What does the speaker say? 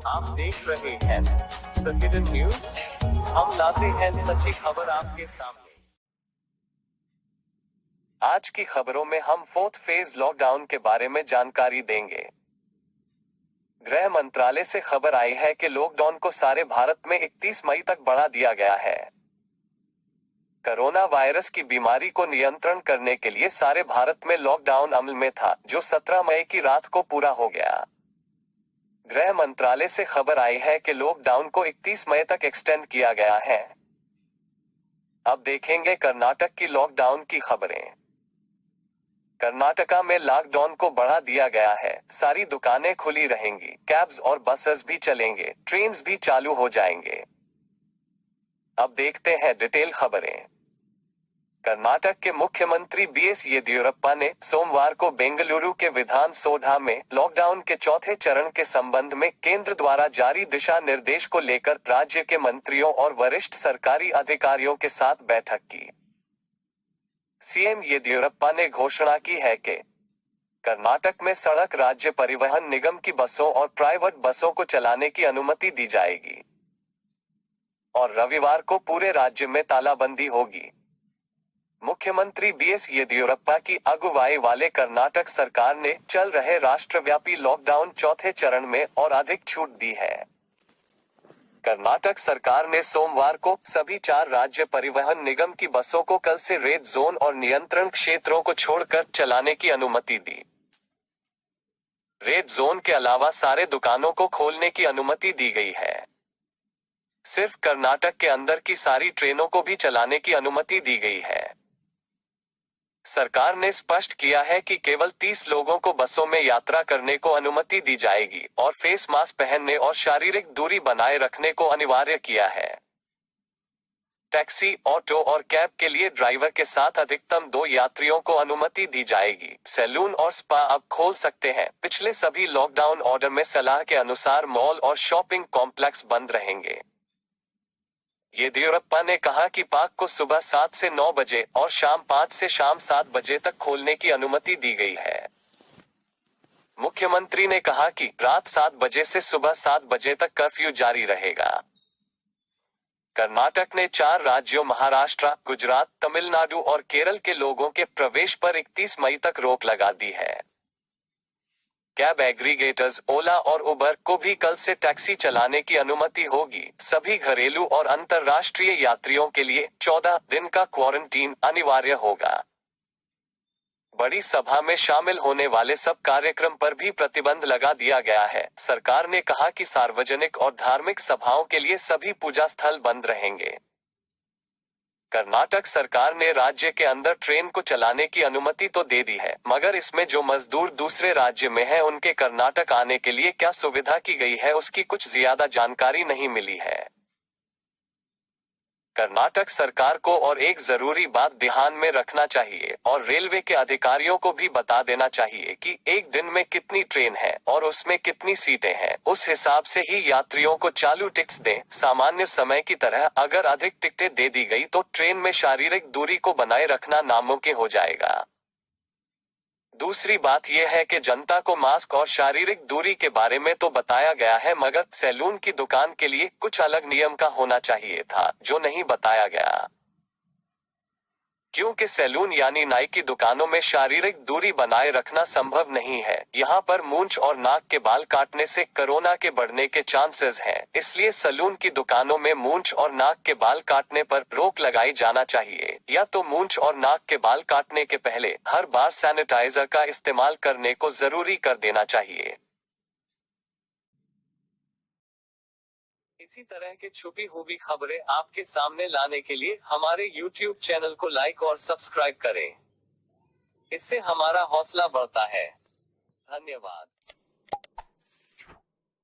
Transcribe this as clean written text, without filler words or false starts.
आप देख रहे हैं द हिडन न्यूज। हम लाते हैं सच्ची खबर आपके सामने। आज की खबरों में हम फोर्थ फेज लॉकडाउन के बारे में जानकारी देंगे। गृह मंत्रालय से खबर आई है कि लॉकडाउन को सारे भारत में 31 मई तक बढ़ा दिया गया है। कोरोना वायरस की बीमारी को नियंत्रण करने के लिए सारे भारत में लॉकडाउन अमल में था, जो 17 मई की रात को पूरा हो गया। गृह मंत्रालय से खबर आई है कि लॉकडाउन को 31 मई तक एक्सटेंड किया गया है। अब देखेंगे कर्नाटक की लॉकडाउन की खबरें। कर्नाटका में लॉकडाउन को बढ़ा दिया गया है। सारी दुकानें खुली रहेंगी, कैब्स और बसेस भी चलेंगे, ट्रेन्स भी चालू हो जाएंगे। अब देखते हैं डिटेल खबरें। कर्नाटक के मुख्यमंत्री बीएस येदियुरप्पा ने सोमवार को बेंगलुरु के विधानसौधा में लॉकडाउन के चौथे चरण के संबंध में केंद्र द्वारा जारी दिशा निर्देश को लेकर राज्य के मंत्रियों और वरिष्ठ सरकारी अधिकारियों के साथ बैठक की। सीएम येदियुरप्पा ने घोषणा की है कि कर्नाटक में सड़क राज्य परिवहन निगम की बसों और प्राइवेट बसों को चलाने की अनुमति दी जाएगी और रविवार को पूरे राज्य में तालाबंदी होगी। मुख्यमंत्री बीएस येदियुरप्पा की अगुवाई वाले कर्नाटक सरकार ने चल रहे राष्ट्रव्यापी लॉकडाउन चौथे चरण में और अधिक छूट दी है। कर्नाटक सरकार ने सोमवार को सभी 4 राज्य परिवहन निगम की बसों को कल से रेड जोन और नियंत्रण क्षेत्रों को छोड़कर चलाने की अनुमति दी। रेड जोन के अलावा सारे दुकानों को खोलने की अनुमति दी गई है। सिर्फ कर्नाटक के अंदर की सारी ट्रेनों को भी चलाने की अनुमति दी गई है। सरकार ने स्पष्ट किया है कि केवल 30 लोगों को बसों में यात्रा करने को अनुमति दी जाएगी और फेस मास्क पहनने और शारीरिक दूरी बनाए रखने को अनिवार्य किया है। टैक्सी, ऑटो और कैब के लिए ड्राइवर के साथ अधिकतम 2 यात्रियों को अनुमति दी जाएगी। सैलून और स्पा अब खोल सकते हैं। पिछले सभी लॉकडाउन ऑर्डर में सलाह के अनुसार मॉल और शॉपिंग कॉम्प्लेक्स बंद रहेंगे। येदियुरप्पा ने कहा कि पार्क को सुबह 7 से 9 बजे और शाम 5 से शाम 7 बजे तक खोलने की अनुमति दी गई है। मुख्यमंत्री ने कहा कि रात 7 बजे से सुबह 7 बजे तक कर्फ्यू जारी रहेगा। कर्नाटक ने 4 राज्यों महाराष्ट्र, गुजरात, तमिलनाडु और केरल के लोगों के प्रवेश पर 31 मई तक रोक लगा दी है। कैब एग्रीगेटर्स ओला और उबर को भी कल से टैक्सी चलाने की अनुमति होगी। सभी घरेलू और अंतर्राष्ट्रीय यात्रियों के लिए 14 दिन का क्वारंटीन अनिवार्य होगा। बड़ी सभा में शामिल होने वाले सब कार्यक्रम पर भी प्रतिबंध लगा दिया गया है। सरकार ने कहा कि सार्वजनिक और धार्मिक सभाओं के लिए सभी पूजा स्थल बंद रहेंगे। कर्नाटक सरकार ने राज्य के अंदर ट्रेन को चलाने की अनुमति तो दे दी है, मगर इसमें जो मजदूर दूसरे राज्य में हैं उनके कर्नाटक आने के लिए क्या सुविधा की गई है उसकी कुछ ज्यादा जानकारी नहीं मिली है। कर्नाटक सरकार को और एक जरूरी बात ध्यान में रखना चाहिए और रेलवे के अधिकारियों को भी बता देना चाहिए कि एक दिन में कितनी ट्रेन है और उसमें कितनी सीटें हैं। उस हिसाब से ही यात्रियों को चालू टिकट्स दें। सामान्य समय की तरह अगर अधिक टिकटें दे दी गई तो ट्रेन में शारीरिक दूरी को बनाए रखना नामुमकिन हो जाएगा। दूसरी बात यह है कि जनता को मास्क और शारीरिक दूरी के बारे में तो बताया गया है, मगर सैलून की दुकान के लिए कुछ अलग नियम का होना चाहिए था, जो नहीं बताया गया। क्योंकि सैलून यानी नाई की दुकानों में शारीरिक दूरी बनाए रखना संभव नहीं है। यहाँ पर मूंछ और नाक के बाल काटने से कोरोना के बढ़ने के चांसेस हैं। इसलिए सैलून की दुकानों में मूंछ और नाक के बाल काटने पर रोक लगाई जाना चाहिए, या तो मूंछ और नाक के बाल काटने के पहले हर बार सैनिटाइजर का इस्तेमाल करने को जरूरी कर देना चाहिए। इसी तरह के छुपी हुई खबरें आपके सामने लाने के लिए हमारे YouTube चैनल को लाइक और सब्सक्राइब करें। इससे हमारा हौसला बढ़ता है। धन्यवाद।